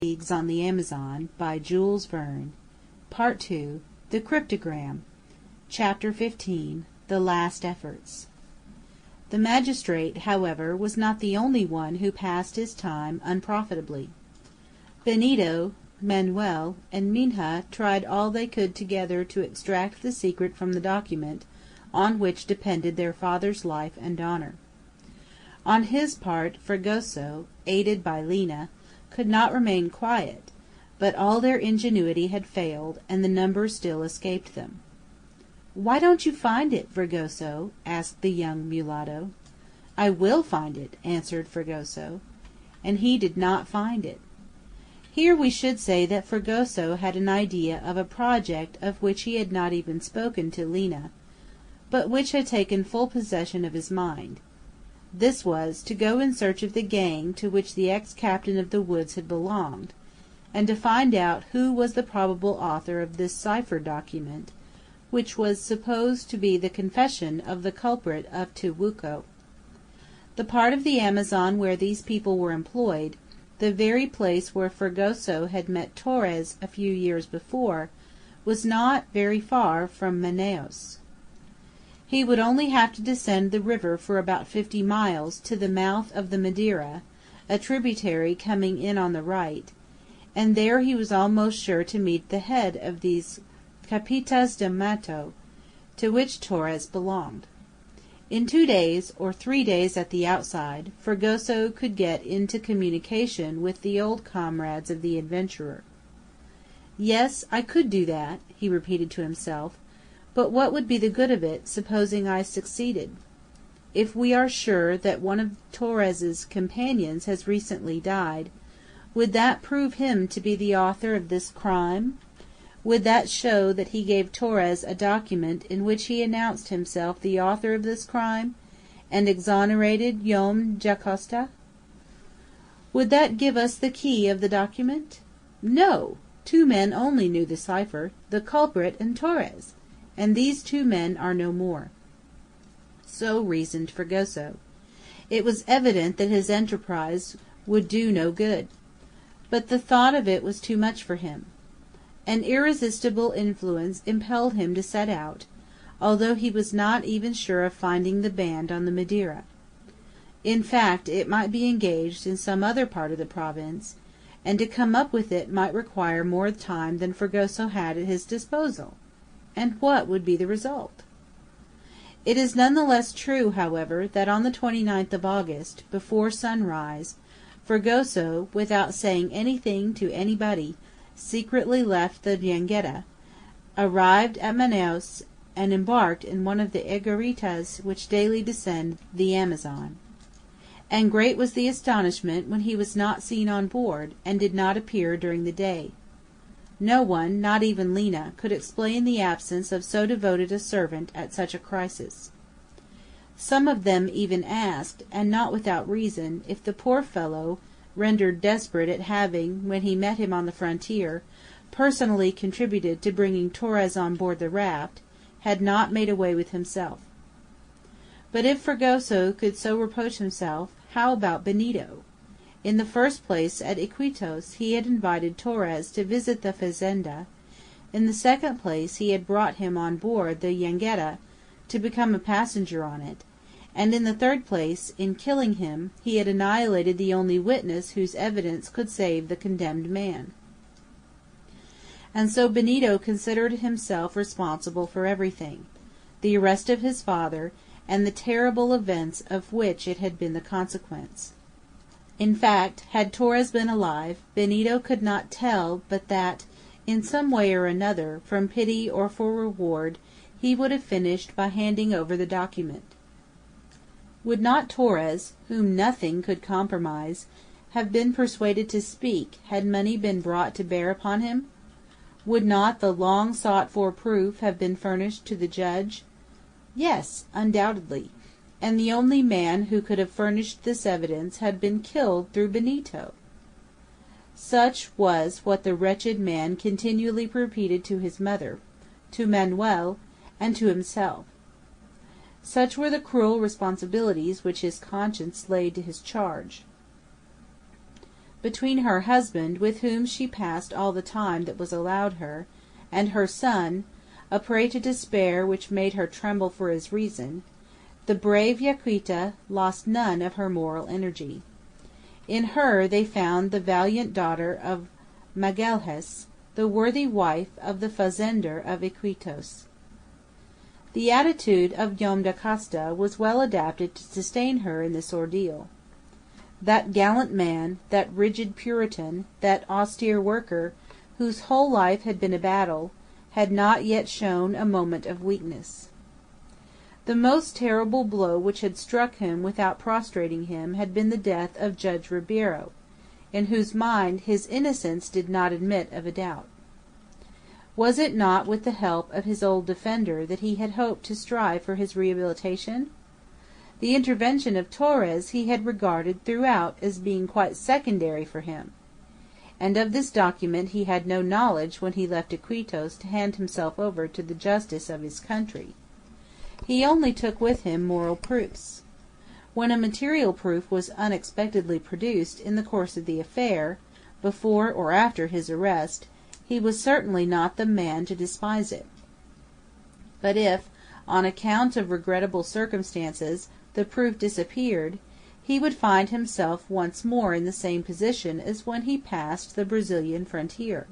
Leagues on the Amazon by Jules Verne. Part 2. The Cryptogram. Chapter 15. The Last Efforts. The magistrate, however, was not the only one who passed his time unprofitably. Benito, Manuel, and Minha tried all they could together to extract the secret from the document on which depended their father's life and honor. On his part, Fragoso, aided by Lina, could not remain quiet, but all their ingenuity had failed, and the number still escaped them. "Why don't you find it, Fragoso?" asked the young mulatto. "I will find it," answered Fragoso. And he did not find it. Here we should say that Fragoso had an idea of a project of which he had not even spoken to Lina, but which had taken full possession of his mind. This was, to go in search of the gang to which the ex-captain of the woods had belonged, and to find out who was the probable author of this cipher document, which was supposed to be the confession of the culprit of Tijuco. The part of the Amazon where these people were employed, the very place where Fragoso had met Torres a few years before, was not very far from Manaos. He would only have to descend the river for about 50 miles to the mouth of the Madeira, a tributary coming in on the right, and there he was almost sure to meet the head of these Capitas de Mato, to which Torres belonged. In 2 days, or 3 days at the outside, Fragoso could get into communication with the old comrades of the adventurer. "Yes, I could do that," he repeated to himself. "But what would be the good of it, supposing I succeeded? If we are sure that one of Torres's companions has recently died, would that prove him to be the author of this crime? Would that show that he gave Torres a document in which he announced himself the author of this crime, and exonerated Joam Dacosta? Would that give us the key of the document? No! 2 men only knew the cipher, the culprit and Torres, and these 2 men are no more." So reasoned Fragoso. It was evident that his enterprise would do no good. But the thought of it was too much for him. An irresistible influence impelled him to set out, although he was not even sure of finding the band on the Madeira. In fact, it might be engaged in some other part of the province, and to come up with it might require more time than Fragoso had at his disposal. And what would be the result? It is none the less true, however, that on the 29th of August, before sunrise, Fragoso, without saying anything to anybody, secretly left the jangada, arrived at Manaos, and embarked in one of the egarritas which daily descend the Amazon. And great was the astonishment when he was not seen on board, and did not appear during the day. No one, not even Lina, could explain the absence of so devoted a servant at such a crisis. Some of them even asked, and not without reason, if the poor fellow, rendered desperate at having, when he met him on the frontier, personally contributed to bringing Torres on board the raft, had not made away with himself. But if Fragoso could so reproach himself, how about Benito? In the first place, at Iquitos he had invited Torres to visit the fazenda; in the second place he had brought him on board the jangada to become a passenger on it; and in the third place, in killing him, he had annihilated the only witness whose evidence could save the condemned man. And so Benito considered himself responsible for everything, the arrest of his father, and the terrible events of which it had been the consequence. In fact, had Torres been alive, Benito could not tell but that, in some way or another, from pity or for reward, he would have finished by handing over the document. Would not Torres, whom nothing could compromise, have been persuaded to speak had money been brought to bear upon him? Would not the long sought for proof have been furnished to the judge? Yes, undoubtedly. And the only man who could have furnished this evidence had been killed through Benito. Such was what the wretched man continually repeated to his mother, to Manuel, and to himself. Such were the cruel responsibilities which his conscience laid to his charge. between her husband, with whom she passed all the time that was allowed her, and her son, a prey to despair which made her tremble for his reason, the brave Yaquita lost none of her moral energy. In her they found the valiant daughter of Magalhaës, the worthy wife of the fazender of Iquitos. The attitude of Joam Dacosta was well adapted to sustain her in this ordeal. That gallant man, that rigid Puritan, that austere worker, whose whole life had been a battle, had not yet shown a moment of weakness. The most terrible blow which had struck him without prostrating him had been the death of Judge Ribeiro, in whose mind his innocence did not admit of a doubt. Was it not with the help of his old defender that he had hoped to strive for his rehabilitation? The intervention of Torres he had regarded throughout as being quite secondary for him, and of this document he had no knowledge when he left Iquitos to hand himself over to the justice of his country. He only took with him moral proofs. When a material proof was unexpectedly produced in the course of the affair, before or after his arrest, he was certainly not the man to despise it. But if, on account of regrettable circumstances, the proof disappeared, he would find himself once more in the same position as when he passed the Brazilian frontier.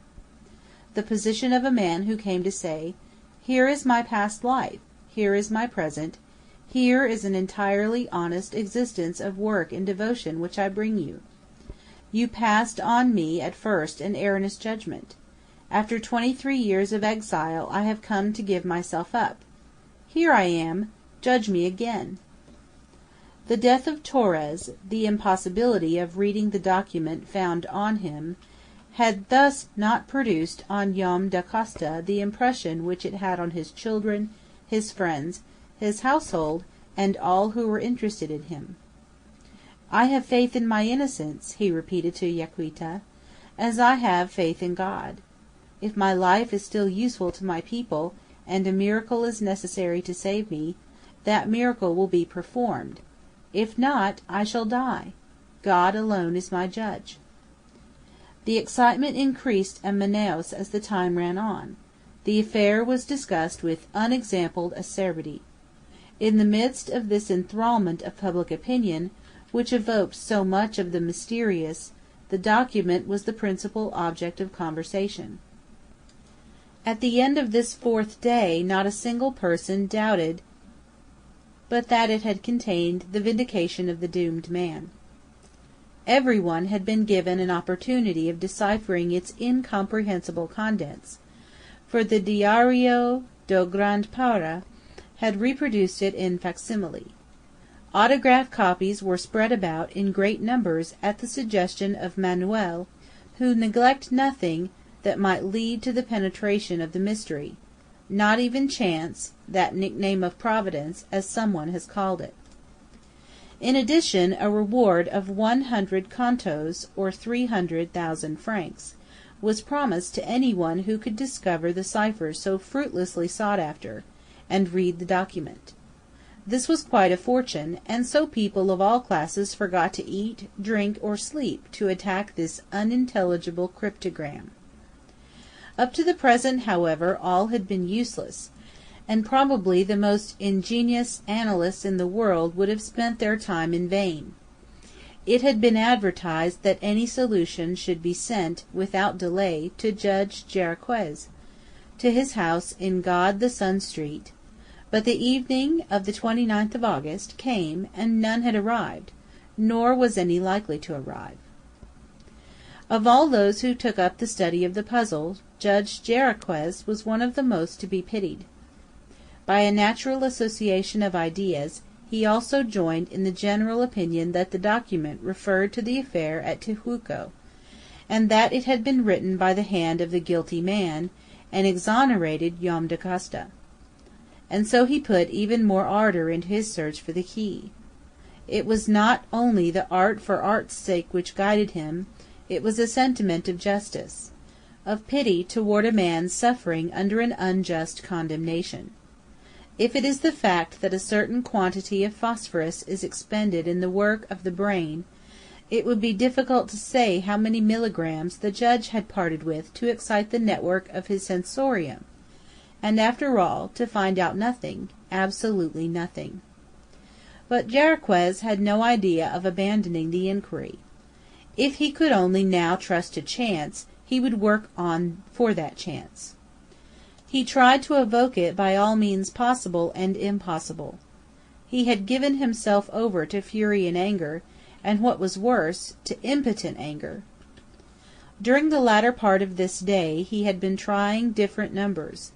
The position of a man who came to say, "Here is my past life, here is my present, here is an entirely honest existence of work and devotion which I bring you. You passed on me at first an erroneous judgment. After 23 years of exile I have come to give myself up. Here I am, judge me again." The death of Torres, the impossibility of reading the document found on him, had thus not produced on Joam Dacosta the impression which it had on his children, his friends, his household, and all who were interested in him. "I have faith in my innocence," he repeated to Yaquita, "as I have faith in God. If my life is still useful to my people, and a miracle is necessary to save me, that miracle will be performed. If not, I shall die. God alone is my judge." The excitement increased at Manaos as the time ran on. The affair was discussed with unexampled acerbity. In the midst of this enthralment of public opinion, which evoked so much of the mysterious, the document was the principal object of conversation. At the end of this 4th day not a single person doubted but that it had contained the vindication of the doomed man. Every one had been given an opportunity of deciphering its incomprehensible contents, for the Diario do Grande Para had reproduced it in facsimile. Autograph copies were spread about in great numbers at the suggestion of Manuel, who neglected nothing that might lead to the penetration of the mystery, not even chance, that nickname of Providence, as someone has called it. In addition, a reward of 100 contos, or 300,000 francs, was promised to any one who could discover the ciphers so fruitlessly sought after, and read the document. This was quite a fortune, and so people of all classes forgot to eat, drink, or sleep to attack this unintelligible cryptogram. Up to the present, however, all had been useless, and probably the most ingenious analysts in the world would have spent their time in vain. It had been advertised that any solution should be sent, without delay, to Judge Jaraquez, to his house in God the Sun Street, but the evening of the 29th of August came and none had arrived, nor was any likely to arrive. Of all those who took up the study of the puzzle, Judge Jaraquez was one of the most to be pitied. By a natural association of ideas, he also joined in the general opinion that the document referred to the affair at Tijuco, and that it had been written by the hand of the guilty man, and exonerated Joam Dacosta. And so he put even more ardour into his search for the key. It was not only the art for art's sake which guided him, it was a sentiment of justice, of pity toward a man suffering under an unjust condemnation. If it is the fact that a certain quantity of phosphorus is expended in the work of the brain, It would be difficult to say how many milligrams the judge had parted with to excite the network of his sensorium, and after all, to find out nothing, absolutely nothing. But Jarriquez had no idea of abandoning the inquiry. If he could only now trust to chance, he would work on for that chance. He tried to evoke it by all means possible and impossible. He had given himself over to fury and anger, and what was worse, to impotent anger. During the latter part of this day he had been trying different numbers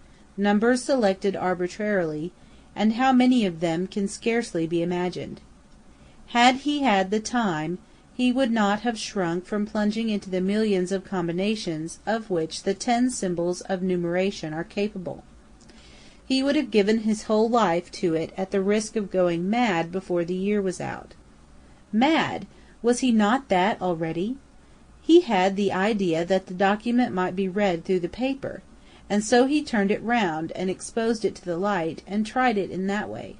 selected arbitrarily, and how many of them can scarcely be imagined. Had he had the time, he would not have shrunk from plunging into the millions of combinations of which the 10 symbols of numeration are capable. He would have given his whole life to it at the risk of going mad before the year was out. Mad! Was he not that already? He had the idea that the document might be read through the paper, and so he turned it round and exposed it to the light, and tried it in that way.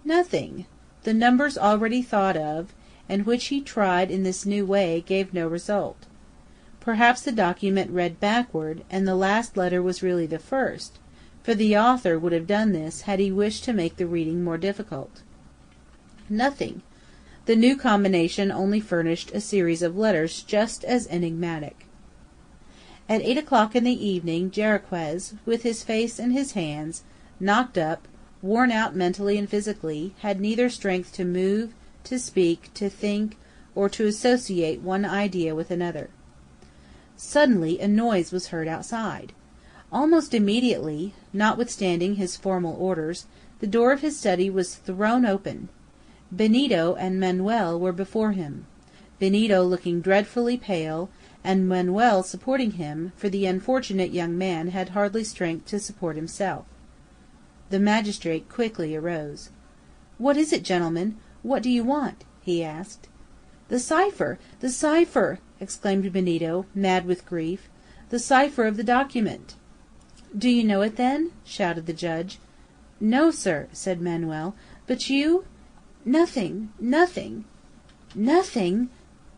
Nothing. The numbers already thought of, and which he tried in this new way, gave no result. Perhaps the document read backward, and the last letter was really the first, for the author would have done this had he wished to make the reading more difficult. Nothing. The new combination only furnished a series of letters just as enigmatic. At 8 o'clock in the evening Jarriquez, with his face in his hands, knocked up, worn out mentally and physically, had neither strength to move, to speak, to think, or to associate one idea with another. Suddenly a noise was heard outside. Almost immediately, notwithstanding his formal orders, the door of his study was thrown open. Benito and Manuel were before him, Benito looking dreadfully pale, and Manuel supporting him, for the unfortunate young man had hardly strength to support himself. The magistrate quickly arose. "What is it, gentlemen? What do you want?" he asked. "The cipher! The cipher!" exclaimed Benito, mad with grief. "The cipher of the document!" "Do you know it, then?" shouted the judge. "No, sir," said Manuel. "But you—" "Nothing! Nothing!" "Nothing!"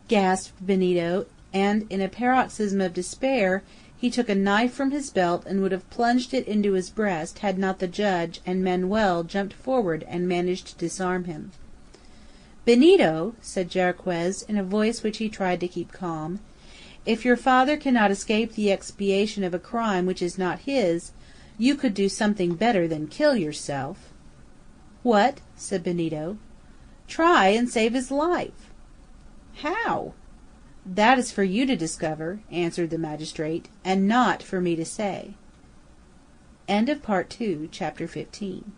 gasped Benito, and in a paroxysm of despair he took a knife from his belt and would have plunged it into his breast had not the judge and Manuel jumped forward and managed to disarm him. "Benito," said Jarriquez, in a voice which he tried to keep calm, "if your father cannot escape the expiation of a crime which is not his, you could do something better than kill yourself." "What?" said Benito. "Try and save his life." "How?" "That is for you to discover," answered the magistrate, "and not for me to say." Part 2, Chapter 15.